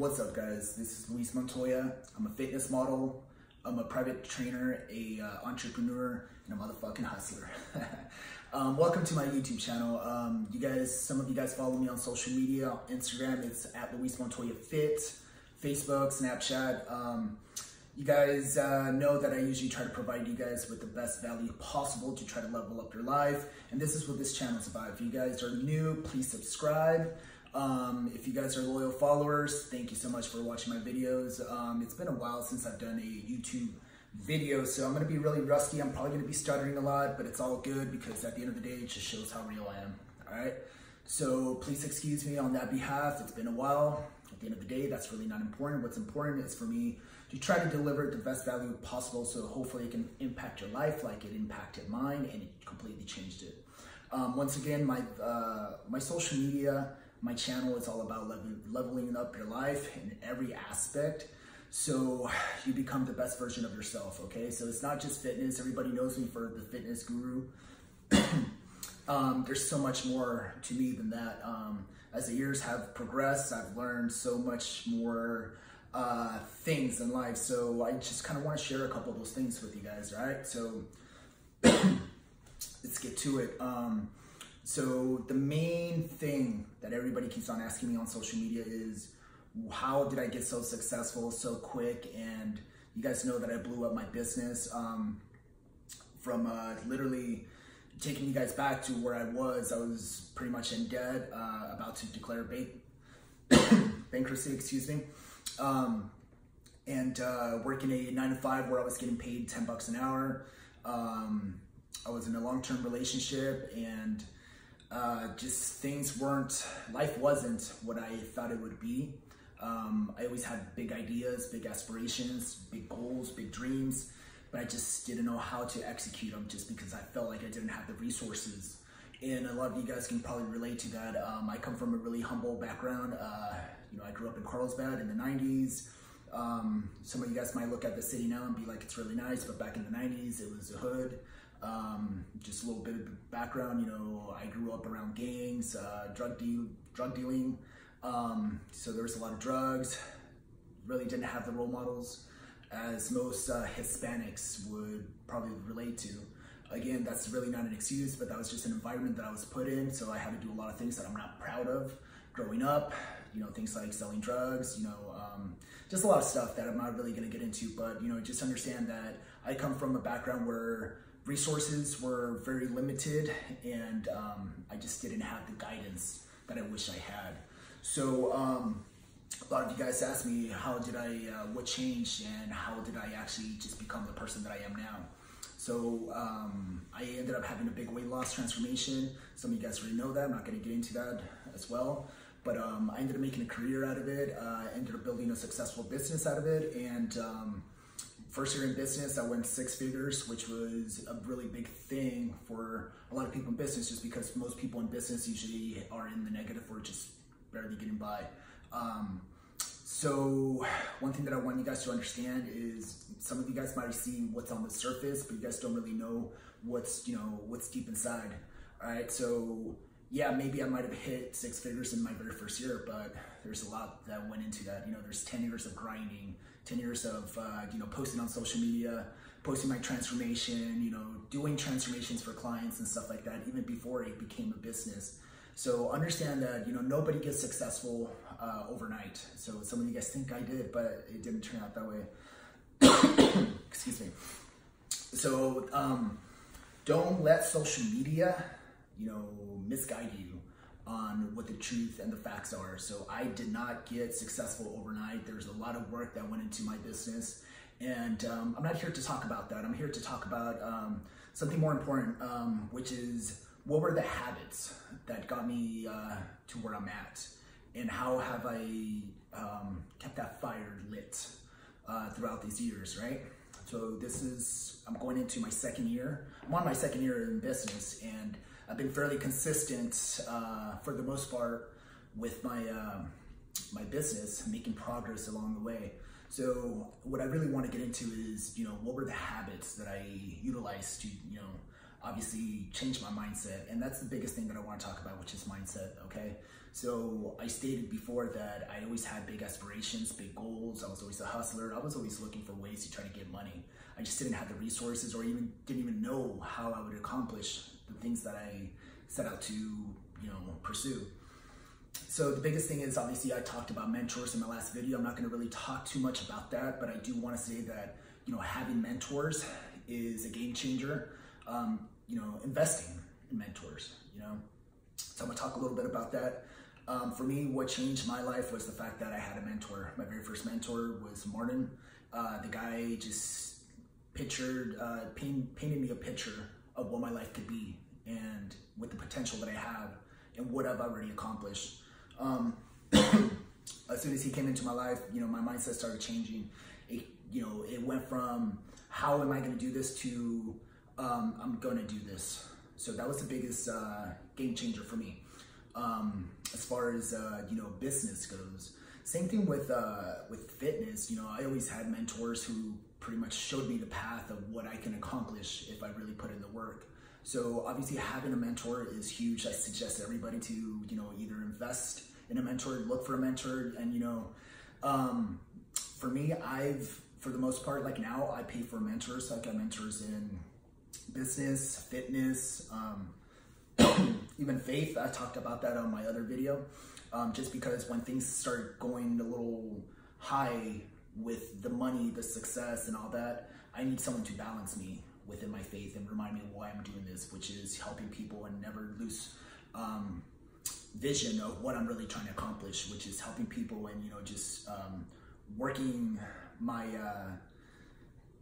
What's up, guys? This is Luis Montoya. I'm a fitness model, I'm a private trainer, a entrepreneur, and a motherfucking hustler. Welcome to my YouTube channel. Some of you guys follow me on social media. On Instagram, it's at Luis Montoya Fit. Facebook, Snapchat. You guys know that I usually try to provide you guys with the best value possible to try to level up your life. And this is what this channel is about. If you guys are new, please subscribe. If you guys are loyal followers, thank you so much for watching my videos. It's been a while since I've done a YouTube video, so I'm going to be really rusty. I'm probably going to be stuttering a lot, but it's all good because at the end of the day, it just shows how real I am. All right. So please excuse me on that behalf. It's been a while. At the end of the day, that's really not important. What's important is for me to try to deliver the best value possible, so hopefully it can impact your life like it impacted mine, and it completely changed it. Once again, my social media, my channel is all about leveling up your life in every aspect, so you become the best version of yourself, okay? So it's not just fitness. Everybody knows me for the fitness guru. There's so much more to me than that. As the years have progressed, I've learned so much more things in life, so I just kind of want to share a couple of those things with you guys, all right? So let's get to it. So the main thing that everybody keeps on asking me on social media is, how did I get so successful so quick? And you guys know that I blew up my business from literally taking you guys back to where I was pretty much in debt, about to declare bankruptcy, excuse me. Working a 9-to-5 where I was getting paid $10 an hour. I was in a long-term relationship, and life wasn't what I thought it would be. I always had big ideas, big aspirations, big goals, big dreams, but I just didn't know how to execute them just because I felt like I didn't have the resources. And a lot of you guys can probably relate to that. I come from a really humble background. I grew up in Carlsbad in the 90s. Some of you guys might look at the city now and be like, it's really nice, but back in the 90s, it was a hood. Just a little bit of background, I grew up around gangs, drug dealing. So there was a lot of drugs, really didn't have the role models as most Hispanics would probably relate to. Again, that's really not an excuse, but that was just an environment that I was put in. So I had to do a lot of things that I'm not proud of growing up, things like selling drugs, just a lot of stuff that I'm not really going to get into, but, just understand that I come from a background where resources were very limited, and I just didn't have the guidance that I wish I had. So a lot of you guys ask me, what changed, and how did I actually just become the person that I am now? So I ended up having a big weight loss transformation. Some of you guys already know that. I'm not going to get into that as well. But I ended up making a career out of it. Ended up building a successful business out of it. And first year in business, I went 6 figures, which was a really big thing for a lot of people in business, just because most people in business usually are in the negative or just barely getting by. So one thing that I want you guys to understand is, some of you guys might see what's on the surface, but you guys don't really know what's deep inside. All right. So yeah, maybe I might have hit 6 figures in my very first year, but there's a lot that went into that. There's 10 years of grinding, 10 years of, posting on social media, posting my transformation, doing transformations for clients and stuff like that, even before it became a business. So understand that, nobody gets successful overnight. So some of you guys think I did, but it didn't turn out that way. Excuse me. So don't let social media, misguide you on what the truth and the facts are. So I did not get successful overnight. There's a lot of work that went into my business, and I'm not here to talk about that. I'm here to talk about something more important, which is, what were the habits that got me to where I'm at, and how have I kept that fire lit throughout these years, right? So I'm going into my second year. I'm on my second year in business, and I've been fairly consistent for the most part with my my business, making progress along the way. So what I really want to get into is, what were the habits that I utilized to, obviously changed my mindset. And that's the biggest thing that I want to talk about, which is mindset, okay? So I stated before that I always had big aspirations, big goals. I was always a hustler. I was always looking for ways to try to get money. I just didn't have the resources, or didn't even know how I would accomplish the things that I set out to, pursue. So the biggest thing is, obviously, I talked about mentors in my last video. I'm not going to really talk too much about that, but I do want to say that, having mentors is a game changer. Investing in mentors, So I'm going to talk a little bit about that. For me, what changed my life was the fact that I had a mentor. My very first mentor was Martin. The guy just painted me a picture of what my life could be, and with the potential that I have and what I've already accomplished. As soon as he came into my life, my mindset started changing. It went from how am I going to do this to I'm going to do this. So that was the biggest game changer for me. As far as business goes, same thing with fitness. I always had mentors who pretty much showed me the path of what I can accomplish if I really put in the work. So obviously having a mentor is huge. I suggest everybody to either invest in a mentor, look for a mentor, and for me, for the most part, like now, I pay for mentors. So I got mentors in business, fitness, even faith. I talked about that on my other video. Just because when things start going a little high with the money, the success, and all that, I need someone to balance me within my faith and remind me of why I'm doing this, which is helping people and never lose vision of what I'm really trying to accomplish, which is helping people and just working my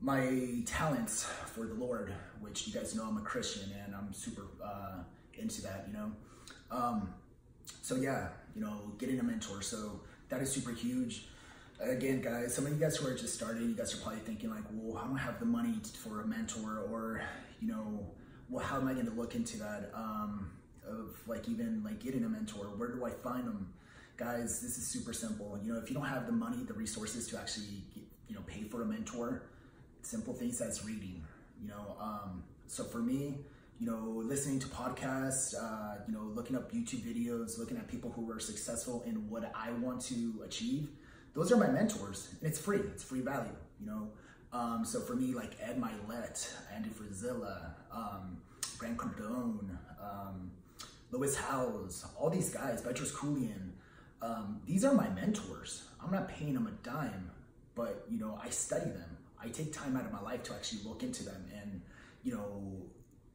my talents for the Lord, which you guys know I'm a Christian and I'm super into that, so yeah, getting a mentor. So that is super huge. Again, guys, some of you guys who are just starting, you guys are probably thinking like, well, I don't have the money for a mentor, or, well, how am I going to look into that? Of even getting a mentor, where do I find them? Guys, this is super simple. If you don't have the money, the resources to actually, pay for a mentor, simple things that's reading, so for me, listening to podcasts, looking up YouTube videos, looking at people who are successful in what I want to achieve, those are my mentors, and it's free value, so for me, like Ed Milet, Andy Frisella, Grant Cardone, Lewis Howes, all these guys, Petrus Koulian, these are my mentors. I'm not paying them a dime, but I study them. I take time out of my life to actually look into them and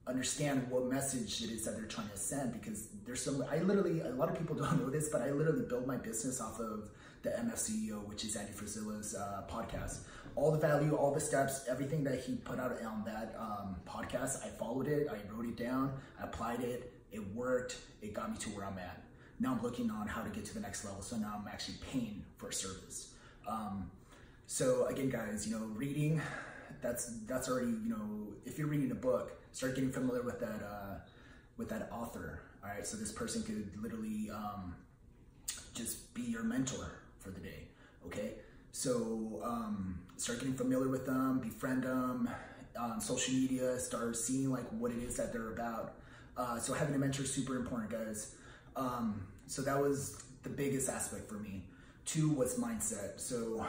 understand what message it is that they're trying to send, because there's a lot of people don't know this, but I literally build my business off of the MF CEO, which is Andy Frisella's podcast. All the value, all the steps, everything that he put out on that podcast, I followed it, I wrote it down, I applied it, it worked, it got me to where I'm at. Now I'm looking on how to get to the next level, so now I'm actually paying for a service. So again, guys, reading, that's already, if you're reading a book, start getting familiar with that author. All right, so this person could literally just be your mentor for the day. Okay, so start getting familiar with them, befriend them on social media, start seeing like what it is that they're about. So having a mentor is super important, guys. So that was the biggest aspect for me. 2 was mindset. So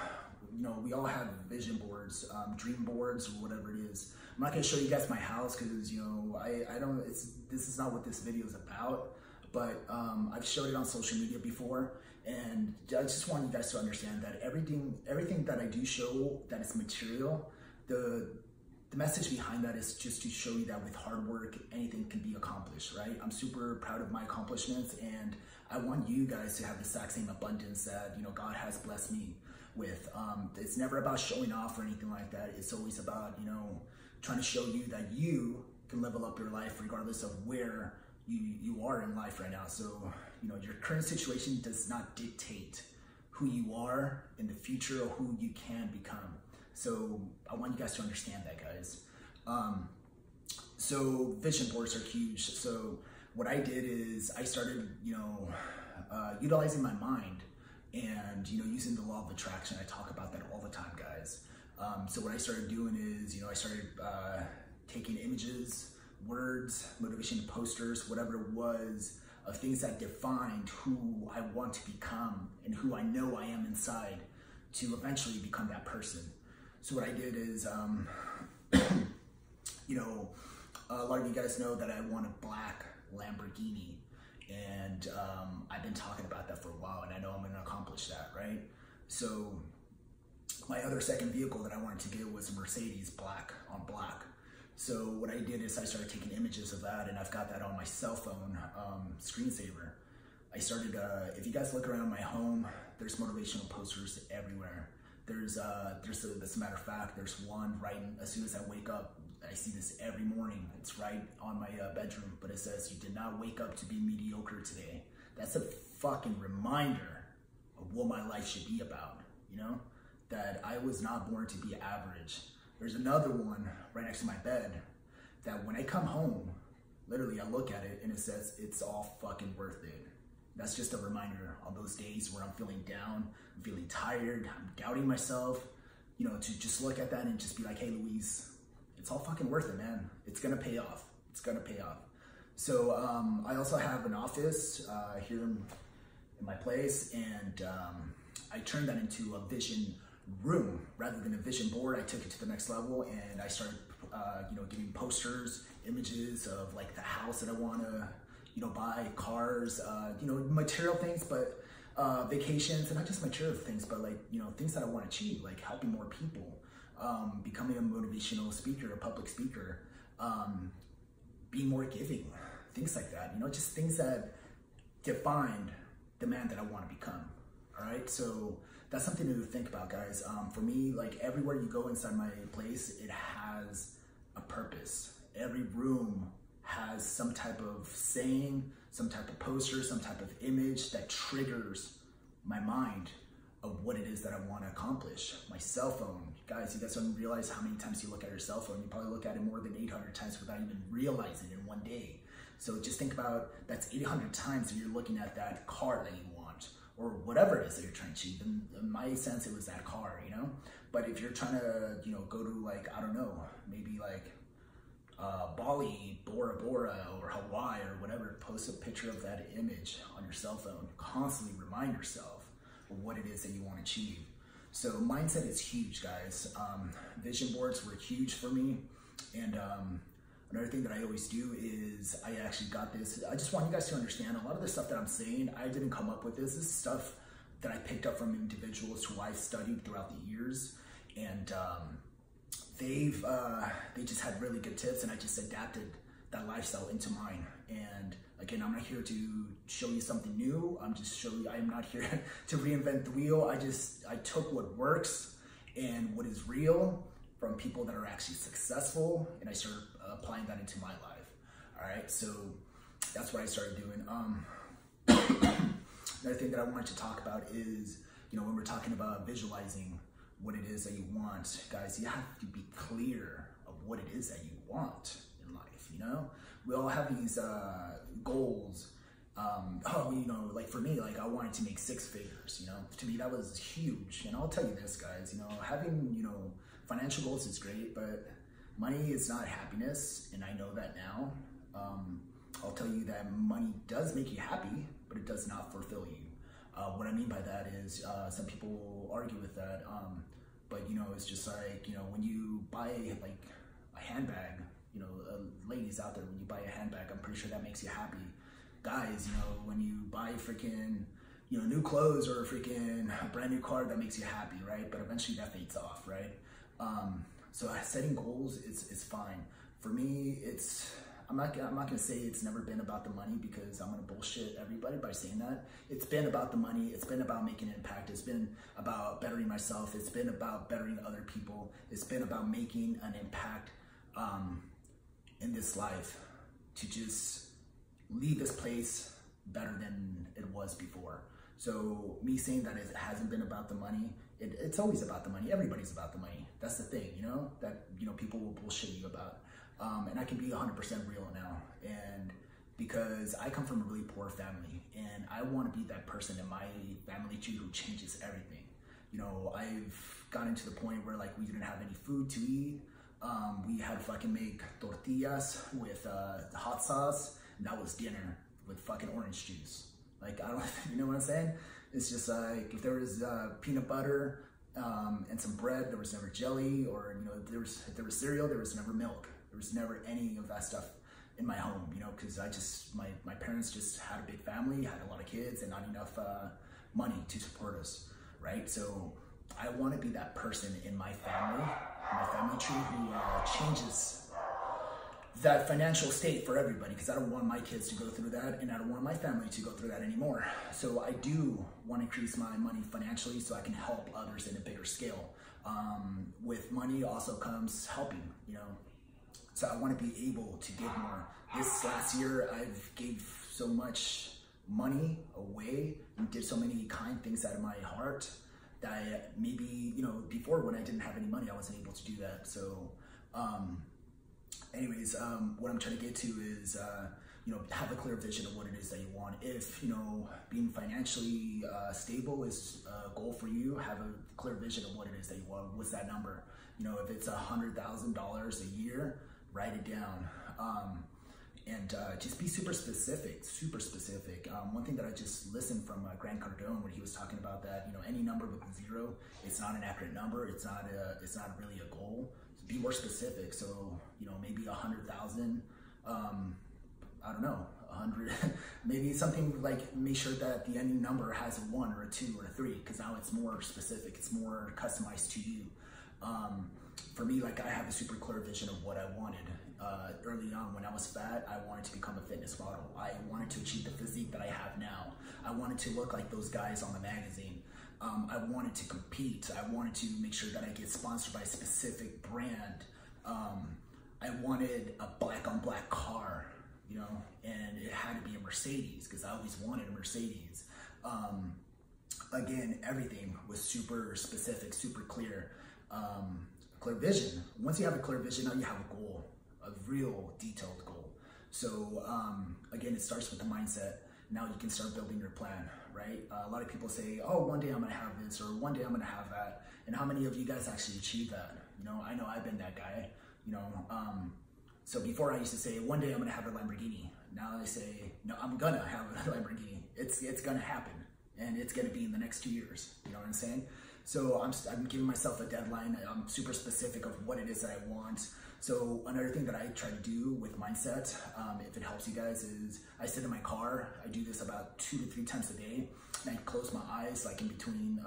we all have vision boards, dream boards, or whatever it is. I'm not gonna show you guys my house because this is not what this video is about. But I've showed it on social media before, and I just want you guys to understand that everything that I do show that is material, the message behind that is just to show you that with hard work, anything can be accomplished, right? I'm super proud of my accomplishments, and I want you guys to have the exact same abundance that God has blessed me with. It's never about showing off or anything like that. It's always about trying to show you that you can level up your life regardless of where you are in life right now. So your current situation does not dictate who you are in the future or who you can become. So I want you guys to understand that, guys. So vision boards are huge. So what I did is I started, utilizing my mind and, using the law of attraction. I talk about that all the time, guys. So what I started doing is, I started taking images words, motivation posters, whatever it was, of things that defined who I want to become and who I know I am inside to eventually become that person. So what I did is, you know, a lot of you guys know that I want a black Lamborghini, and I've been talking about that for a while, and I know I'm gonna accomplish that, right? So my other second vehicle that I wanted to get was a Mercedes black on black. So what I did is I started taking images of that, and I've got that on my cell phone screensaver. I started, if you guys look around my home, there's motivational posters everywhere. As a matter of fact, there's one right as soon as I wake up. I see this every morning. It's right on my bedroom, but it says, "You did not wake up to be mediocre today." That's a fucking reminder of what my life should be about, you know? That I was not born to be average. There's another one right next to my bed that when I come home, literally I look at it and it says, "It's all fucking worth it." That's just a reminder on those days where I'm feeling down, I'm feeling tired, I'm doubting myself, you know, to just look at that and just be like, "Hey, Luis, it's all fucking worth it, man. It's gonna pay off. It's gonna pay off." So I also have an office here in my place, and I turned that into a vision room rather than a vision board. I took it to the next level, and I started, you know, giving posters, images of like the house that I want to, you know, buy, cars, you know, material things, but vacations, and not just material things, but like, you know, things that I want to achieve, like helping more people, becoming a motivational speaker, a public speaker, being more giving, things like that, you know, just things that defined the man that I want to become. All right, so that's something to think about, guys. For me, like everywhere you go inside my place, it has a purpose. Every room has some type of saying, some type of poster, some type of image that triggers my mind of what it is that I want to accomplish. My cell phone, guys, you guys don't realize how many times you look at your cell phone. You probably look at it more than 800 times without even realizing it in one day. So just think about, that's 800 times that you're looking at that car that you want, or whatever it is that you're trying to achieve. In my sense, it was that car, you know? But if you're trying to, you know, go to like, I don't know, maybe like Bali, Bora Bora, or Hawaii, or whatever, post a picture of that image on your cell phone. Constantly remind yourself of what it is that you want to achieve. So mindset is huge, guys. Vision boards were huge for me. And another thing that I always do is I actually got this. I just want you guys to understand a lot of the stuff that I'm saying, I didn't come up with this. This is stuff that I picked up from individuals who I've studied throughout the years. And they just had really good tips, and I just adapted that lifestyle into mine. And again, I'm not here to show you something new. I'm not here to reinvent the wheel. I took what works and what is real from people that are actually successful, and I started applying that into my life. All right, so that's what I started doing. Another thing that I wanted to talk about is, you know, when we're talking about visualizing what it is that you want, guys, you have to be clear of what it is that you want in life, you know? We all have these goals. You know, like for me, like I wanted to make 6 figures, you know? To me, that was huge. And I'll tell you this, guys, you know, having, you know, financial goals is great, but money is not happiness, and I know that now. I'll tell you that money does make you happy, but it does not fulfill you. What I mean by that is, some people will argue with that, but you know, it's just like, you know, when you buy like a handbag, you know, ladies out there, when you buy a handbag, I'm pretty sure that makes you happy. Guys, you know, when you buy freaking, you know, new clothes or a freaking brand new car, that makes you happy, right? But eventually that fades off, right? So setting goals is fine. For me, I'm not gonna say it's never been about the money, because I'm gonna bullshit everybody by saying that. It's been about the money. It's been about making an impact. It's been about bettering myself. It's been about bettering other people. It's been about making an impact in this life, to just leave this place better than it was before. So me saying that it hasn't been about the money, it's always about the money. Everybody's about the money. That's the thing, you know, that, you know, people will bullshit you about. And I can be 100% real now. And because I come from a really poor family, and I want to be that person in my family tree who changes everything. You know, I've gotten to the point where like we didn't have any food to eat. We had to fucking make tortillas with hot sauce, and that was dinner with fucking orange juice. Like, I don't, you know what I'm saying? It's just like, if there was peanut butter and some bread, there was never jelly, or, you know, if there was cereal, there was never milk. There was never any of that stuff in my home, you know, because my parents just had a big family, had a lot of kids, and not enough money to support us, right? So I want to be that person in my family tree who changes that financial state for everybody, because I don't want my kids to go through that, and I don't want my family to go through that anymore. So I do want to increase my money financially so I can help others in a bigger scale. With money also comes helping, you know. So I want to be able to give more. This last year, I've gave so much money away and did so many kind things out of my heart that maybe, you know, before, when I didn't have any money, I wasn't able to do that. So anyways, what I'm trying to get to is, you know, have a clear vision of what it is that you want. If, you know, being financially stable is a goal for you, have a clear vision of what it is that you want. What's that number? You know, if it's $100,000 a year, write it down. And just be super specific, One thing that I just listened from Grant Cardone, when he was talking about that, you know, any number with a zero, it's not an accurate number. It's not really a goal. So be more specific. So, you know, maybe 100,000, I don't know, 100, maybe something like, make sure that the ending number has a 1 or a 2 or a 3, because now it's more specific. It's more customized to you. For me, like, I have a super clear vision of what I wanted. Early on, when I was fat, I wanted to become a fitness model. I wanted to achieve the physique that I have now. I wanted to look like those guys on the magazine. I wanted to compete. I wanted to make sure that I get sponsored by a specific brand. I wanted a black on black car, you know, and it had to be a Mercedes, because I always wanted a Mercedes. Again, everything was super specific, super clear. Clear vision. Once you have a clear vision, now you have a goal, a real detailed goal. So again, it starts with the mindset. Now you can start building your plan, right? A lot of people say, oh, one day I'm gonna have this, or one day I'm gonna have that. And how many of you guys actually achieve that? You know I've been that guy, you know. So before I used to say, one day I'm gonna have a Lamborghini. Now I say, no, I'm gonna have a Lamborghini. It's gonna happen, and it's gonna be in the next 2 years. You know what I'm saying? So I'm giving myself a deadline. I'm super specific of what it is that I want. So another thing that I try to do with mindset, if it helps you guys, is I sit in my car. I do this about 2 to 3 times a day, and I close my eyes, like in between,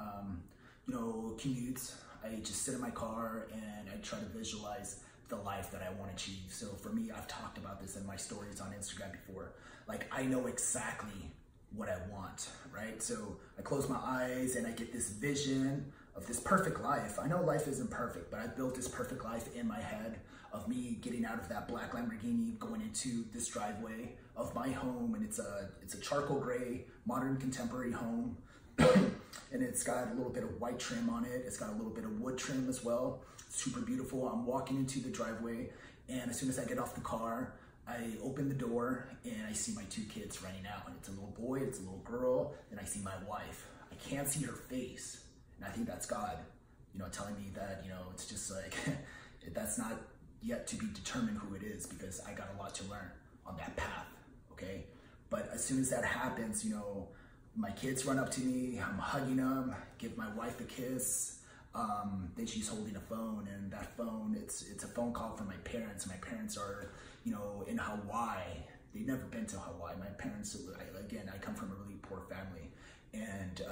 you know, commutes. I just sit in my car and I try to visualize the life that I want to achieve. So for me, I've talked about this in my stories on Instagram before. Like, I know exactly what I want, right? So I close my eyes and I get this vision of this perfect life. I know life isn't perfect, but I built this perfect life in my head of me getting out of that black Lamborghini, going into this driveway of my home, and it's a charcoal gray, modern contemporary home. And it's got a little bit of white trim on it. It's got a little bit of wood trim as well. Super beautiful. I'm walking into the driveway, and as soon as I get off the car, I open the door and I see my 2 kids running out. And it's a little boy, it's a little girl, and I see my wife. I can't see her face. And I think that's God, you know, telling me that, you know, it's just like, that's not yet to be determined who it is, because I got a lot to learn on that path, okay? But as soon as that happens, you know, my kids run up to me, I'm hugging them, give my wife a kiss. Then she's holding a phone, and that phone, it's a phone call from my parents. My parents are, you know, in Hawaii. They've never been to Hawaii. My parents, again, I come from a really poor family. And,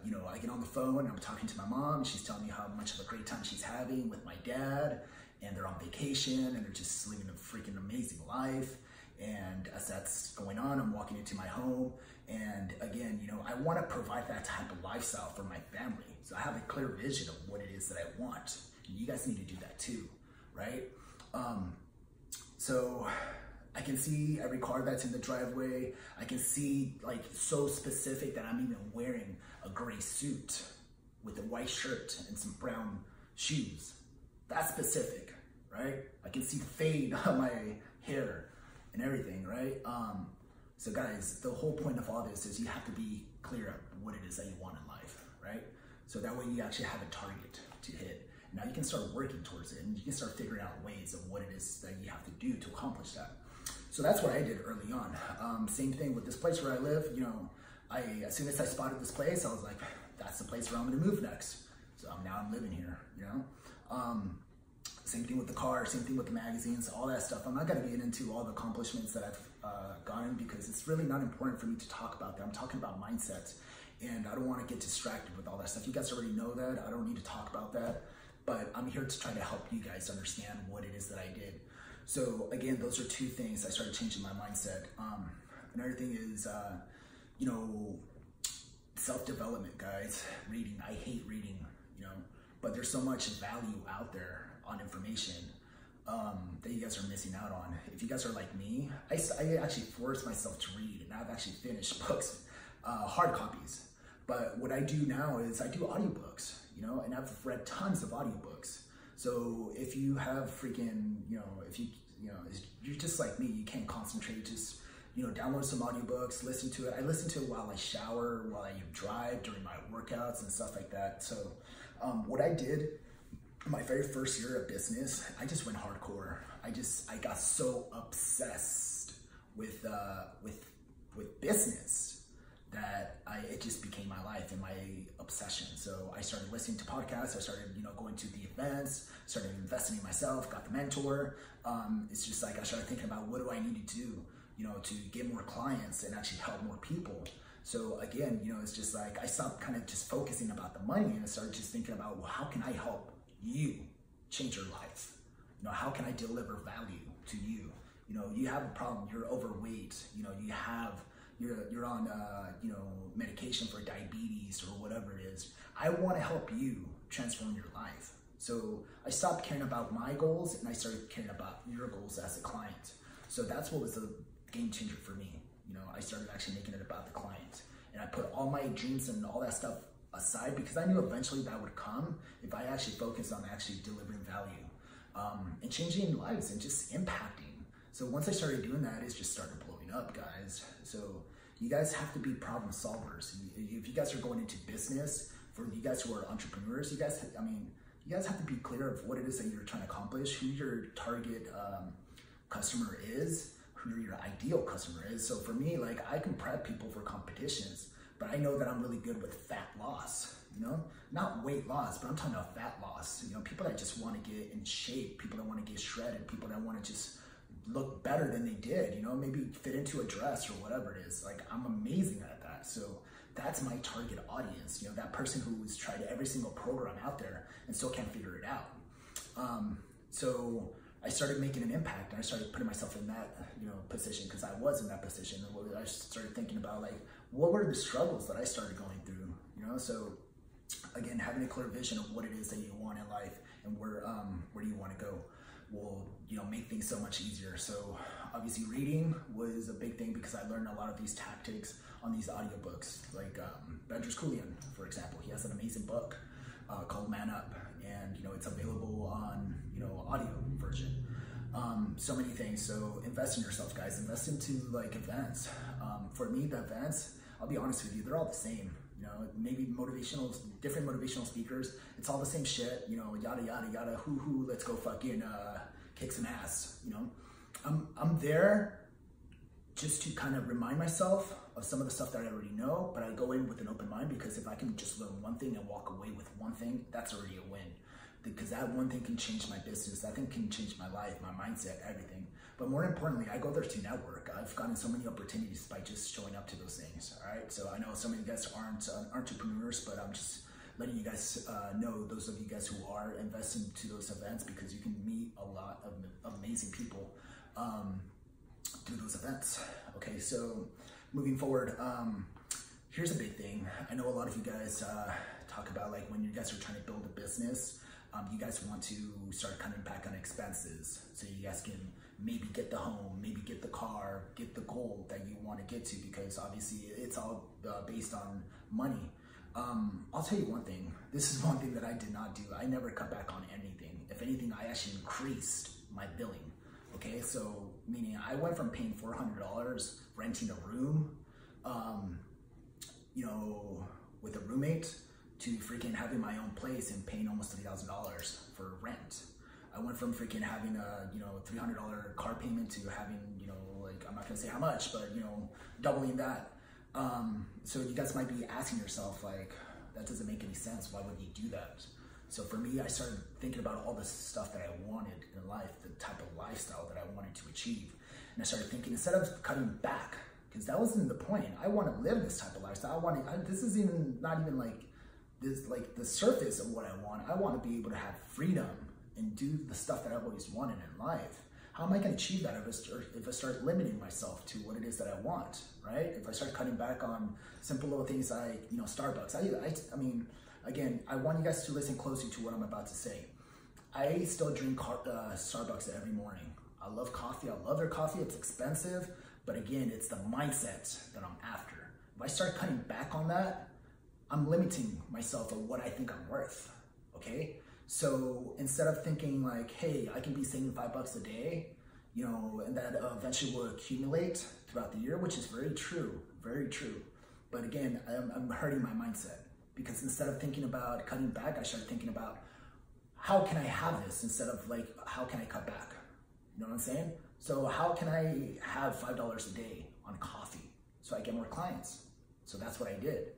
you know, I get on the phone, and I'm talking to my mom, and she's telling me how much of a great time she's having with my dad, and they're on vacation, and they're just living a freaking amazing life. And as that's going on, I'm walking into my home, and again, you know, I want to provide that type of lifestyle for my family. So I have a clear vision of what it is that I want. And you guys need to do that too, right? So I can see every car that's in the driveway. I can see, like, so specific that I'm even wearing a gray suit with a white shirt and some brown shoes. That's specific, right? I can see the fade on my hair and everything, right? So guys, the whole point of all this is you have to be clear of what it is that you want in life, right? So that way you actually have a target to hit. Now you can start working towards it, and you can start figuring out ways of what it is that you have to do to accomplish that. So that's what I did early on. Same thing with this place where I live. You know, as soon as I spotted this place, I was like, that's the place where I'm gonna move next. So now I'm living here, you know? Same thing with the car, same thing with the magazines, all that stuff. I'm not gonna get into all the accomplishments that I've gotten, because it's really not important for me to talk about that. I'm talking about mindset, and I don't wanna get distracted with all that stuff. You guys already know that. I don't need to talk about that, but I'm here to try to help you guys understand what it is that I did. So again, those are two things. I started changing my mindset. Another thing is, you know, self-development, guys. Reading, I hate reading, you know, but there's so much value out there on information that you guys are missing out on. If you guys are like me, I actually forced myself to read, and I've actually finished books, hard copies. But what I do now is I do audiobooks, you know, and I've read tons of audiobooks. So if you have freaking, you know, if you know, you're just like me, you can't concentrate, just, you know, download some audiobooks, listen to it. I listen to it while I shower, while I drive, during my workouts and stuff like that. So what I did my very first year of business, I just went hardcore. I got so obsessed with business that it just became my life and my obsession. So I started listening to podcasts. I started, you know, going to the events, started investing in myself, got the mentor. It's just like I started thinking about, what do I need to do, you know, to get more clients and actually help more people. So again, you know, it's just like I stopped kind of just focusing about the money, and I started just thinking about, well, how can I help you change your life? You know, how can I deliver value to you? You know, you have a problem, you're overweight, you know, you're on you know, medication for diabetes or whatever it is. I want to help you transform your life. So I stopped caring about my goals, and I started caring about your goals as a client. So that's what was a game changer for me. You know, I started actually making it about the client, and I put all my dreams and all that stuff aside, because I knew eventually that would come if I actually focused on actually delivering value and changing lives and just impacting. So once I started doing that, it just started blowing up, guys. So you guys have to be problem solvers. If you guys are going into business, for you guys who are entrepreneurs, you guys have to be clear of what it is that you're trying to accomplish, who your target customer is, who your ideal customer is. So for me, like, I can prep people for competitions, but I know that I'm really good with fat loss, you know? Not weight loss, but I'm talking about fat loss. You know, people that just want to get in shape, people that want to get shredded, people that want to just look better than they did, you know, maybe fit into a dress or whatever it is. Like, I'm amazing at that. So that's my target audience, you know, that person who's tried every single program out there and still can't figure it out. So I started making an impact, and I started putting myself in that, you know, position, because I was in that position. And I started thinking about, like, what were the struggles that I started going through, you know? So again, having a clear vision of what it is that you want in life and where do you want to go will, you know, make things so much easier. So obviously reading was a big thing, because I learned a lot of these tactics on these audiobooks. Like Bedros Keuilian, for example, he has an amazing book called Man Up, and, you know, it's available on, you know, audio version. So many things. So invest in yourself, guys. Invest into, like, events. For me, the events, I'll be honest with you, they're all the same. You know, maybe different motivational speakers. It's all the same shit, you know, yada, yada, yada, hoo, let's go fucking kick some ass, you know? I'm there just to kind of remind myself of some of the stuff that I already know, but I go in with an open mind, because if I can just learn one thing and walk away with one thing, that's already a win. Because that one thing can change my business, that thing can change my life, my mindset, everything. But more importantly, I go there to network. I've gotten so many opportunities by just showing up to those things, all right? So I know some of you guys aren't entrepreneurs, but I'm just letting you guys know, those of you guys who are, invest into those events, because you can meet a lot of amazing people through those events. Okay, so moving forward, here's a big thing. I know a lot of you guys talk about, like, when you guys are trying to build a business, you guys want to start cutting back on expenses, so you guys can maybe get the home, maybe get the car, get the goal that you want to get to, because obviously it's all based on money. I'll tell you one thing. This is one thing that I did not do. I never cut back on anything. If anything, I actually increased my billing. Okay, so meaning I went from paying $400 renting a room, you know, with a roommate, to freaking having my own place and paying almost $3,000 for rent. I went from freaking having a, $300 car payment to having, like, I'm not gonna say how much, but, doubling that. So you guys might be asking yourself, like, that doesn't make any sense. Why would you do that? So for me, I started thinking about all the stuff that I wanted in life, the type of lifestyle that I wanted to achieve. And I started thinking, instead of cutting back, because that wasn't the point. I want to live this type of lifestyle. This is not even like this, like the surface of what I want. I want to be able to have freedom and do the stuff that I've always wanted in life. How am I going to achieve that if I start limiting myself to what it is that I want, right? If I start cutting back on simple little things like, Starbucks. I mean, again, I want you guys to listen closely to what I'm about to say. I still drink Starbucks every morning. I love coffee. I love their coffee. It's expensive, but again, it's the mindset that I'm after. If I start cutting back on that, I'm limiting myself of what I think I'm worth, okay? So instead of thinking like, hey, I can be saving $5 a day, and that eventually will accumulate throughout the year, which is very true, very true. But again, I'm hurting my mindset, because instead of thinking about cutting back, I started thinking about how can I have this instead of like, how can I cut back? You know what I'm saying? So how can I have $5 a day on coffee so I get more clients? So that's what I did.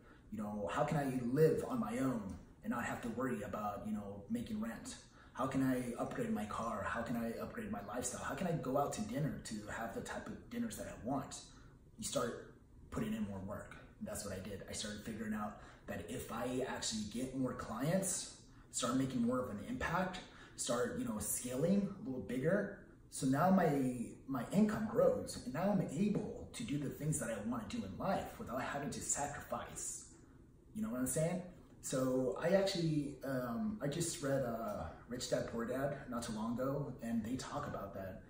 How can I live on my own and not have to worry about, making rent? How can I upgrade my car? How can I upgrade my lifestyle? How can I go out to dinner to have the type of dinners that I want? You start putting in more work. That's what I did. I started figuring out that if I actually get more clients, start making more of an impact, start, scaling a little bigger. So now my income grows, and now I'm able to do the things that I want to do in life without having to sacrifice. You know what I'm saying? So I actually, I just read Rich Dad Poor Dad not too long ago, and they talk about that.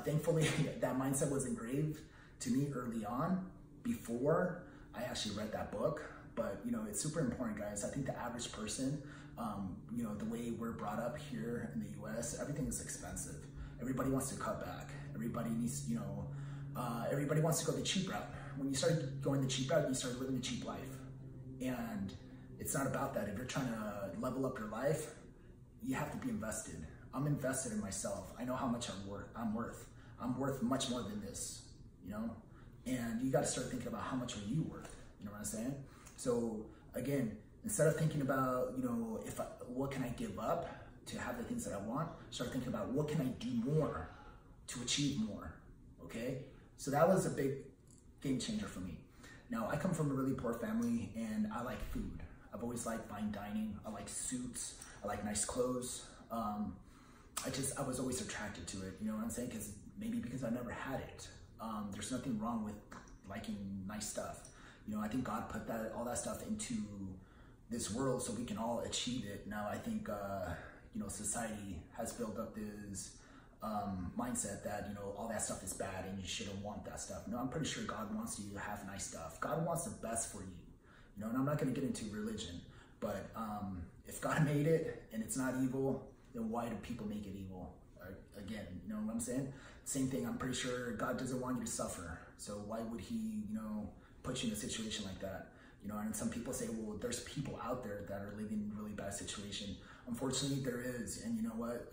Thankfully, that mindset was engraved to me early on before I actually read that book. But, it's super important, guys. I think the average person, the way we're brought up here in the US, everything is expensive. Everybody wants to cut back. Everybody needs, everybody wants to go the cheap route. When you start going the cheap route, you start living the cheap life. And it's not about that. If you're trying to level up your life, you have to be invested. I'm invested in myself. I know how much I'm worth. I'm worth much more than this, And you got to start thinking about how much are you worth. You know what I'm saying? So again, instead of thinking about, what can I give up to have the things that I want, start thinking about what can I do more to achieve more, okay? So that was a big game changer for me. Now, I come from a really poor family, and I like food. I've always liked fine dining. I like suits. I like nice clothes. I was always attracted to it, you know what I'm saying? Because I never had it. There's nothing wrong with liking nice stuff. I think God put all that stuff into this world so we can all achieve it. Now, I think, society has built up this mindset that, all that stuff is bad and you shouldn't want that stuff. No, I'm pretty sure God wants you to have nice stuff. God wants the best for you, and I'm not going to get into religion, but if God made it and it's not evil, then why do people make it evil? Again, you know what I'm saying? Same thing, I'm pretty sure God doesn't want you to suffer. So why would he, put you in a situation like that? And some people say, well, there's people out there that are living in a really bad situation. Unfortunately, there is. And you know what?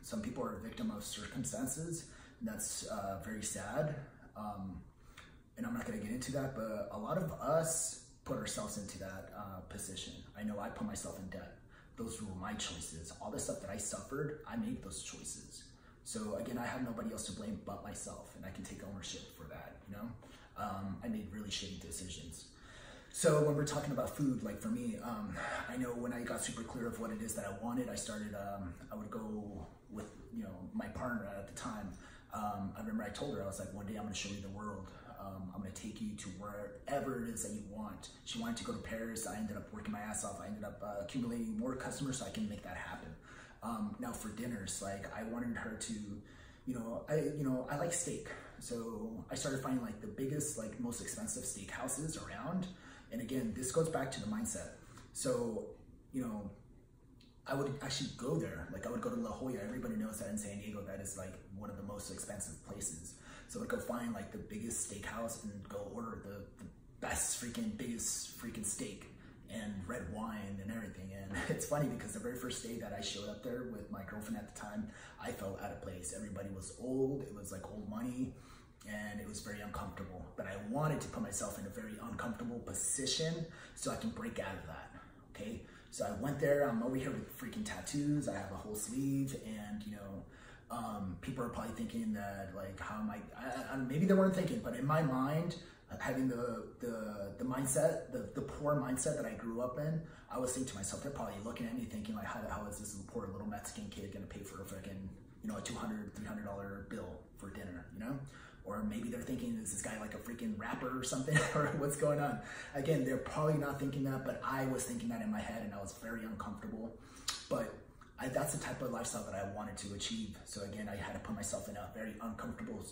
Some people are a victim of circumstances. And that's very sad. And I'm not going to get into that, but a lot of us put ourselves into that position. I know I put myself in debt. Those were my choices. All the stuff that I suffered, I made those choices. So again, I have nobody else to blame but myself, and I can take ownership for that, I made really shitty decisions. So when we're talking about food, like for me, I know when I got super clear of what it is that I wanted, I started, I would go with, my partner at the time. I remember I told her, I was like, one day I'm gonna show you the world. I'm gonna take you to wherever it is that you want. She wanted to go to Paris. I ended up working my ass off. I ended up accumulating more customers so I can make that happen. Now for dinners, like I wanted her to, I like steak. So I started finding like the biggest, like most expensive steakhouses around. And again, this goes back to the mindset. So, I would actually go there. Like I would go to La Jolla. Everybody knows that in San Diego, that is like one of the most expensive places. So I'd go find like the biggest steakhouse and go order the biggest freaking steak. and red wine and everything. And it's funny because the very first day that I showed up there with my girlfriend at the time, I felt out of place. Everybody was old. It was like old money, and it was very uncomfortable. But I wanted to put myself in a very uncomfortable position so I can break out of that, okay? So I went there. I'm over here with freaking tattoos. I have a whole sleeve, and you know, people are probably thinking that like, how am I maybe they weren't thinking, but in my mind, having the mindset, the poor mindset that I grew up in, I was thinking to myself, they're probably looking at me thinking like, how the hell is this poor little Mexican kid gonna pay for a freaking, you know, a $200, $300 bill for dinner, you know? Or maybe they're thinking, is this guy like a freaking rapper or something, or what's going on? Again, they're probably not thinking that, but I was thinking that in my head, and I was very uncomfortable. But that's the type of lifestyle that I wanted to achieve. So again, I had to put myself in a very uncomfortable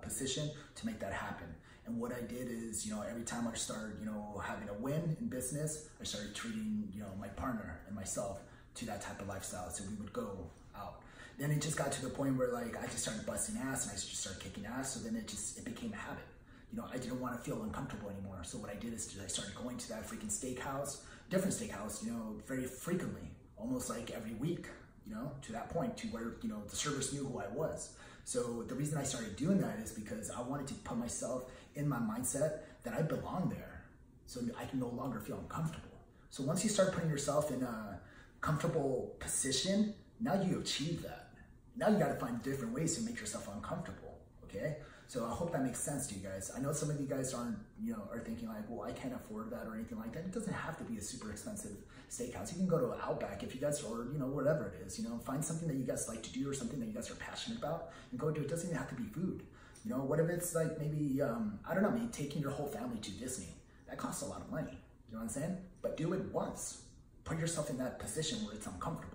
position to make that happen. And what I did is, you know, every time I started, you know, having a win in business, I started treating, you know, my partner and myself to that type of lifestyle. So we would go out. Then it just got to the point where like I just started busting ass and I just started kicking ass. So then it became a habit. You know, I didn't want to feel uncomfortable anymore. So what I did is I started going to that freaking steakhouse, different steakhouse, you know, very frequently, almost like every week, you know, to that point to where, you know, the servers knew who I was. So the reason I started doing that is because I wanted to put myself in my mindset that I belong there. So I can no longer feel uncomfortable. So once you start putting yourself in a comfortable position, now you achieve that. Now you got to find different ways to make yourself uncomfortable, okay? So I hope that makes sense to you guys. I know some of you guys aren't, you know, are thinking like, well, I can't afford that or anything like that. It doesn't have to be a super expensive steakhouse. You can go to an Outback if you guys, or, you know, whatever it is, you know, find something that you guys like to do or something that you guys are passionate about and go do it. It doesn't even have to be food. You know, what if it's like maybe, I don't know, maybe taking your whole family to Disney. That costs a lot of money, you know what I'm saying? But do it once. Put yourself in that position where it's uncomfortable.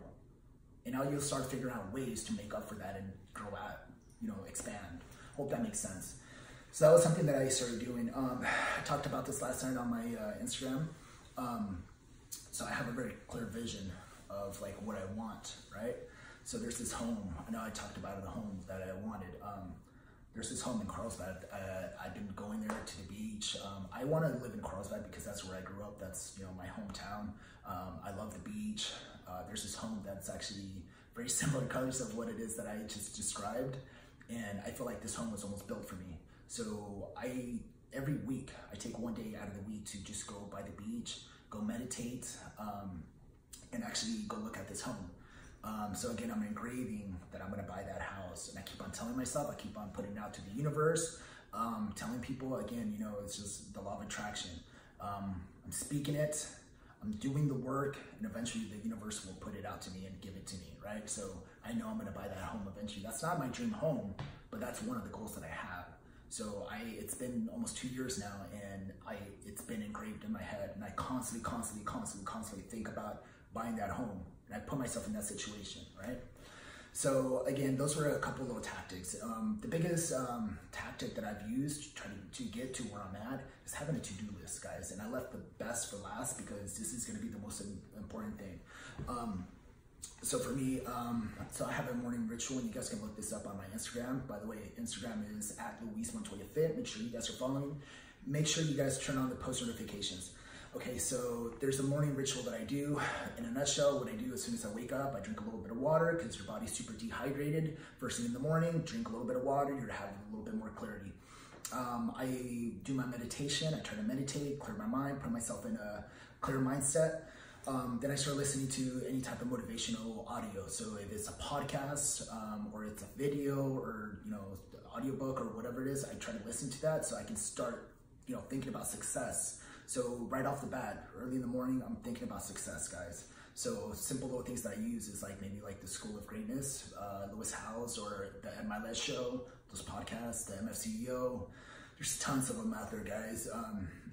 And now you'll start figuring out ways to make up for that and grow out, you know, expand. Hope that makes sense. So that was something that I started doing. I talked about this last night on my Instagram. So I have a very clear vision of like what I want, right? So there's this home. I know I talked about the home that I wanted. There's this home in Carlsbad. I've been going there to the beach. I want to live in Carlsbad because that's where I grew up. That's, you know, my hometown. I love the beach. There's this home that's actually very similar colors of what it is that I just described. And I feel like this home was almost built for me. So every week, I take one day out of the week to just go by the beach, go meditate, and actually go look at this home. So again, I'm engraving that I'm gonna buy that house, and I keep on telling myself, I keep on putting it out to the universe, telling people, again, you know, it's just the law of attraction. I'm speaking it, I'm doing the work, and eventually the universe will put it out to me and give it to me, right? So I know I'm gonna buy that home eventually. That's not my dream home, but that's one of the goals that I have. So it's been almost 2 years now, and it's been engraved in my head, and I constantly think about buying that home. And I put myself in that situation, right? So again, those were a couple little tactics. The biggest tactic that I've used to try to get to where I'm at is having a to-do list, guys. And I left the best for last because this is gonna be the most important thing. So for me, so I have a morning ritual, and you guys can look this up on my Instagram. By the way, Instagram is @LuisMontoyaFit. Make sure you guys are following. Make sure you guys turn on the post notifications. Okay, so there's a morning ritual that I do. In a nutshell, what I do as soon as I wake up, I drink a little bit of water because your body's super dehydrated. First thing in the morning, drink a little bit of water, you're having a little bit more clarity. I do my meditation. I try to meditate, clear my mind, put myself in a clear mindset. Then I start listening to any type of motivational audio. So if it's a podcast, or it's a video, or, you know, audiobook or whatever it is, I try to listen to that so I can start, you know, thinking about success. So right off the bat, early in the morning, I'm thinking about success, guys. So simple little things that I use is like maybe like the School of Greatness, Lewis Howes, or the Ed Milet Show, those podcasts, the MFCEO. There's tons of them out there, guys.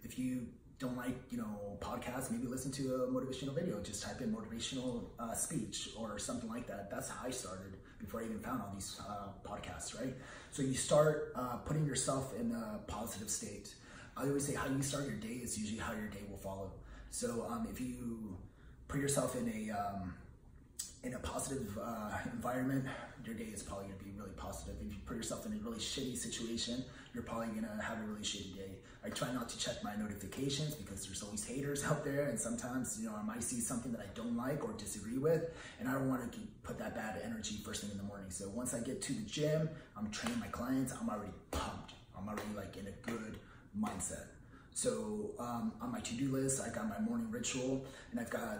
If you don't like, you know, podcasts, maybe listen to a motivational video. Just type in motivational speech or something like that. That's how I started before I even found all these podcasts, right? So you start putting yourself in a positive state. I always say how you start your day is usually how your day will follow. So if you put yourself in a positive environment, your day is probably gonna be really positive. If you put yourself in a really shitty situation, you're probably gonna have a really shitty day. I I try not to check my notifications because there's always haters out there, and sometimes, I might see something that I don't like or disagree with, and I don't want to put that bad energy first thing in the morning. So once I get to the gym, I'm training my clients, I'm already pumped. I'm already like in a good mindset. So on my to-do list, I got my morning ritual, and I've got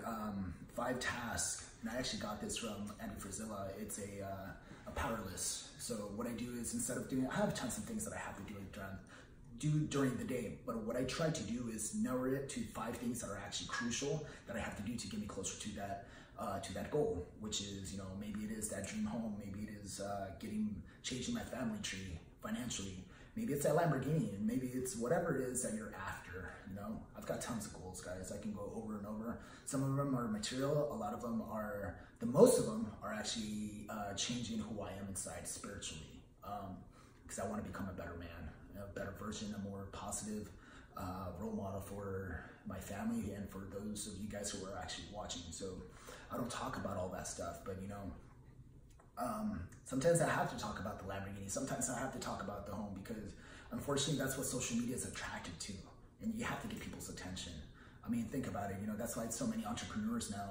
5 tasks, and I actually got this from Andy Frisella. It's a power list. So what I do is, instead of doing, I have tons of things that I have to do during the day, but what I try to do is narrow it to 5 things that are actually crucial that I have to do to get me closer to that goal, which is, maybe it is that dream home, maybe it is changing my family tree financially, maybe it's that Lamborghini, and maybe it's whatever it is that you're after. I've got tons of goals, guys. I can go over and over. Some of them are material. A lot of them are, most of them are actually changing who I am inside spiritually, because I want to become a better man, a better version, a more positive role model for my family and for those of you guys who are actually watching. So I don't talk about all that stuff, but sometimes I have to talk about the Lamborghini. Sometimes I have to talk about the home, because unfortunately that's what social media is attracted to, and you have to get people's attention. I mean, think about it. That's why so many entrepreneurs now,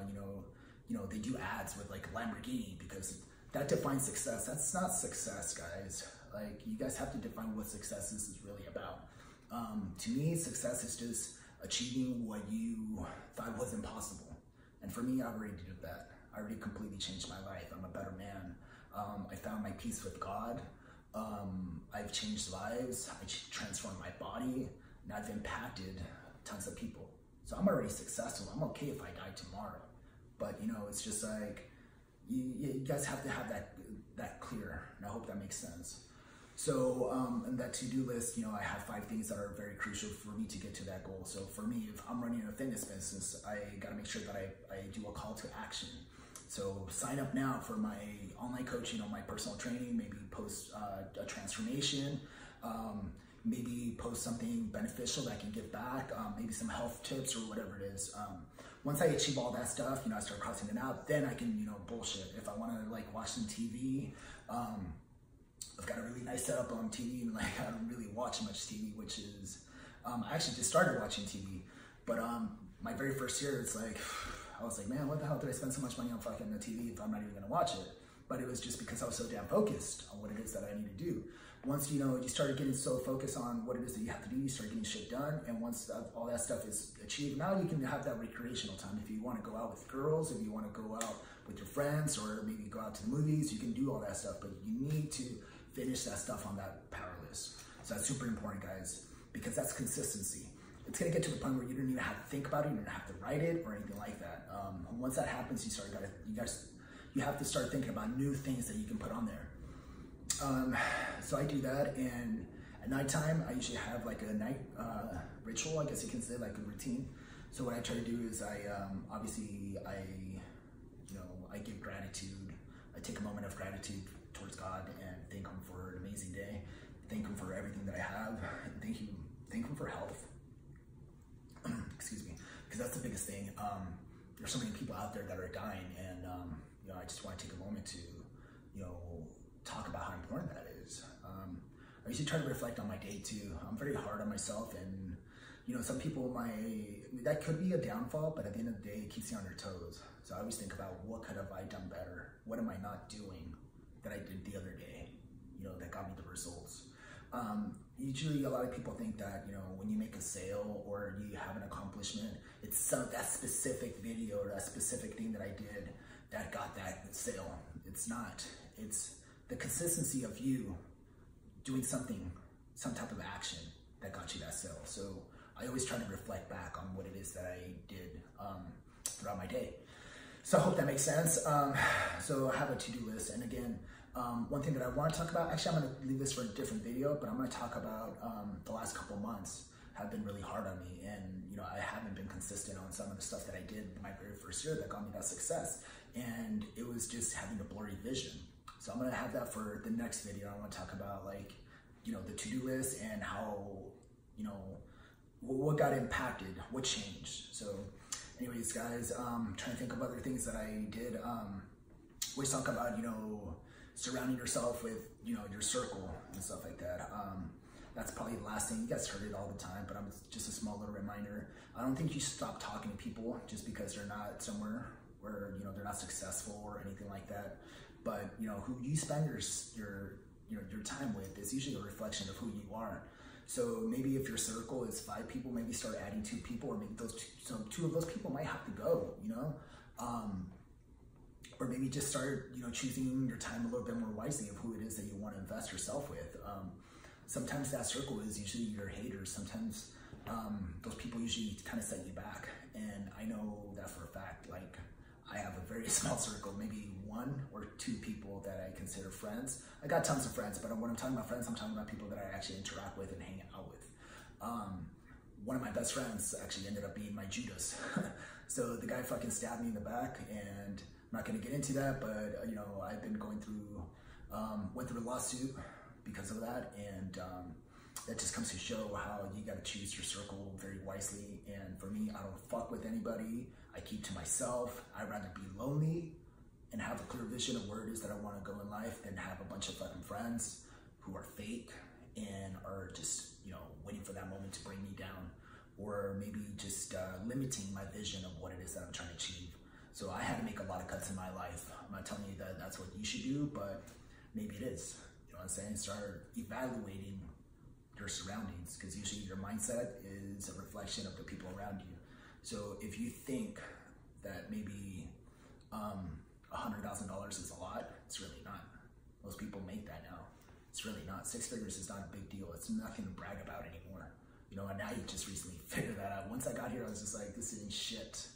they do ads with like Lamborghini, because that defines success. That's not success, guys. Like, you guys have to define what success is really about. To me, success is just achieving what you thought was impossible. And for me, I already did that. I already completely changed my life. I'm a better man. I found my peace with God. I've changed lives. I transformed my body, and I've impacted tons of people. So I'm already successful. I'm okay if I die tomorrow. But it's just like, you guys have to have that clear, and I hope that makes sense. So in that to-do list, I have 5 things that are very crucial for me to get to that goal. So for me, if I'm running a fitness business, I gotta make sure that I do a call to action. So sign up now for my online coaching, my personal training, maybe post a transformation, maybe post something beneficial that I can give back, maybe some health tips or whatever it is. Once I achieve all that stuff, I start crossing it out, then I can, bullshit. If I wanna like watch some TV, I've got a really nice setup on TV, and like, I don't really watch much TV, which is, I actually just started watching TV, but my very first year, it's like, I was like, man, what the hell did I spend so much money on fucking the TV if I'm not even gonna watch it? But it was just because I was so damn focused on what it is that I need to do. Once, you started getting so focused on what it is that you have to do, you start getting shit done, and once all that stuff is achieved, now you can have that recreational time. If you wanna go out with girls, if you wanna go out with your friends, or maybe go out to the movies, you can do all that stuff, but you need to finish that stuff on that power list. So that's super important, guys, because that's consistency. It's gonna get to the point where you don't even have to think about it, you don't have to write it or anything like that. Once that happens, you have to start thinking about new things that you can put on there. So I do that, and at nighttime, I usually have like a night ritual, I guess you can say, like a routine. So what I try to do is I give gratitude. I take a moment of gratitude towards God and thank Him for an amazing day. Thank Him for everything that I have. And thank Him for health. Excuse me, because that's the biggest thing. There's so many people out there that are dying, and I just want to take a moment to, talk about how important that is. I usually try to reflect on my day too. I'm very hard on myself, and some people that could be a downfall, but at the end of the day, it keeps you on your toes. So I always think about, what could have I done better? What am I not doing that I did the other day, that got me the results? Usually a lot of people think that, when you make a sale or you have an accomplishment, it's that specific video or that specific thing that I did that got that sale. It's not. It's the consistency of you doing something, some type of action that got you that sale. So I always try to reflect back on what it is that I did throughout my day. So I hope that makes sense. So I have a to-do list, and again, one thing that I want to talk about, actually I'm going to leave this for a different video, but I'm going to talk about the last couple months have been really hard on me, and I haven't been consistent on some of the stuff that I did my very first year that got me that success, and it was just having a blurry vision. So I'm going to have that for the next video. I want to talk about the to-do list and how, what got impacted, what changed. So anyways, guys, trying to think of other things that I did. Always talk about, surrounding yourself with, your circle and stuff like that. that's probably the last thing. You guys heard it all the time, but I'm just a small little reminder. I don't think you should stop talking to people just because they're not somewhere where, you know, they're not successful or anything like that. But, you know, who you spend your time with is usually a reflection of who you are. So maybe if your circle is 5 people, maybe start adding 2 people, or maybe two of those people might have to go, you know? Or maybe just start, you know, choosing your time a little bit more wisely of who it is that you want to invest yourself with. Sometimes that circle is usually your haters. Sometimes those people usually kind of set you back. And I know that for a fact. Like, I have a very small circle, maybe 1 or 2 people that I consider friends. I got tons of friends, but when I'm talking about friends, I'm talking about people that I actually interact with and hang out with. One of my best friends actually ended up being my Judas. So the guy fucking stabbed me in the back, and I'm not gonna get into that, but you know, I've been going through, went through a lawsuit because of that, and that just comes to show how you gotta choose your circle very wisely. And for me, I don't fuck with anybody. I keep to myself. I'd rather be lonely and have a clear vision of where it is that I wanna go in life than have a bunch of fucking friends who are fake and are just, you know, waiting for that moment to bring me down, or maybe just limiting my vision of what it is that I'm trying to achieve. So I had to make a lot of cuts in my life. I'm not telling you that that's what you should do, but maybe it is. You know what I'm saying? Start evaluating your surroundings, because usually your mindset is a reflection of the people around you. So if you think that maybe $100,000 is a lot, it's really not. Most people make that now. It's really not. 6 figures is not a big deal. It's nothing to brag about anymore. You know, and now you just recently figured that out. Once I got here, I was just like, this isn't shit,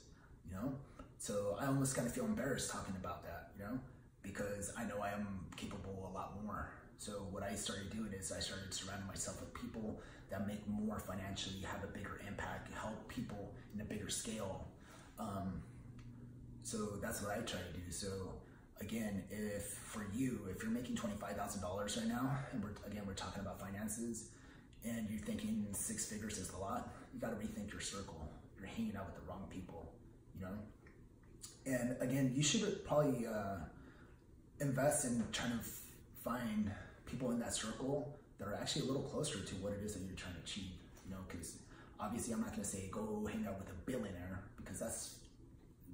you know? So I almost kind of feel embarrassed talking about that, you know? Because I know I am capable a lot more. So what I started doing is I started surrounding myself with people that make more financially, have a bigger impact, help people in a bigger scale. So that's what I try to do. So again, if you're making $25,000 right now, and we're talking about finances, and you're thinking 6 figures is a lot, you got to rethink your circle. You're hanging out with the wrong people, you know? And again, you should probably invest in trying to find people in that circle that are actually a little closer to what it is that you're trying to achieve, you know? Because obviously I'm not going to say go hang out with a billionaire, because that's,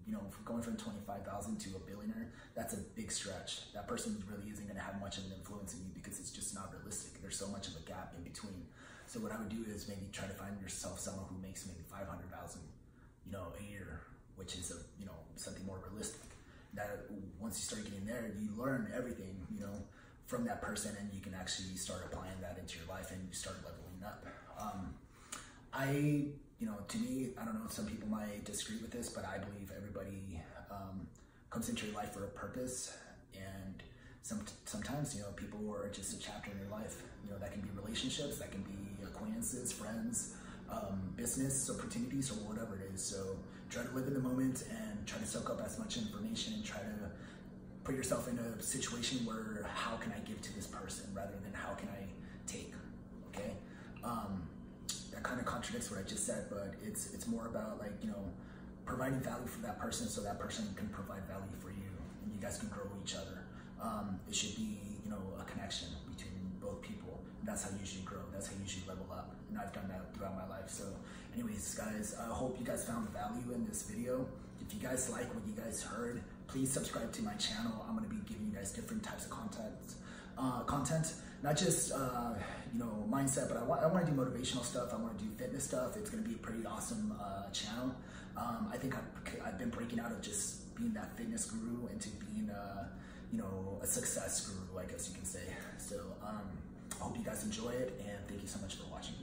you know, going from 25,000 to a billionaire, that's a big stretch. That person really isn't going to have much of an influence in you, because it's just not realistic. There's so much of a gap in between. So what I would do is maybe try to find yourself someone who makes maybe 500,000, you know, a year, which is you know, something more realistic. That once you start getting there, you learn everything, you know, from that person, and you can actually start applying that into your life, and you start leveling up. You know, to me, I don't know, some people might disagree with this, but I believe everybody comes into your life for a purpose. And sometimes, you know, people are just a chapter in your life. You know, that can be relationships, that can be acquaintances, friends, business opportunities, or whatever it is. So try to live in the moment and try to soak up as much information, and try to put yourself in a situation where how can I give to this person rather than how can I take, okay? That kind of contradicts what I just said, but it's more about, like, you know, providing value for that person so that person can provide value for you, and you guys can grow each other. It should be, you know, a connection between both people. And that's how you usually grow. That's how you usually level up. And I've done that throughout my life. So anyways, guys, I hope you guys found value in this video. If you guys like what you guys heard, please subscribe to my channel. I'm going to be giving you guys different types of content, not just you know, mindset, but I want to do motivational stuff. I want to do fitness stuff. It's going to be a pretty awesome channel. I think I've been breaking out of just being that fitness guru into being you know, a success guru, I guess you can say. So I hope you guys enjoy it, and thank you so much for watching.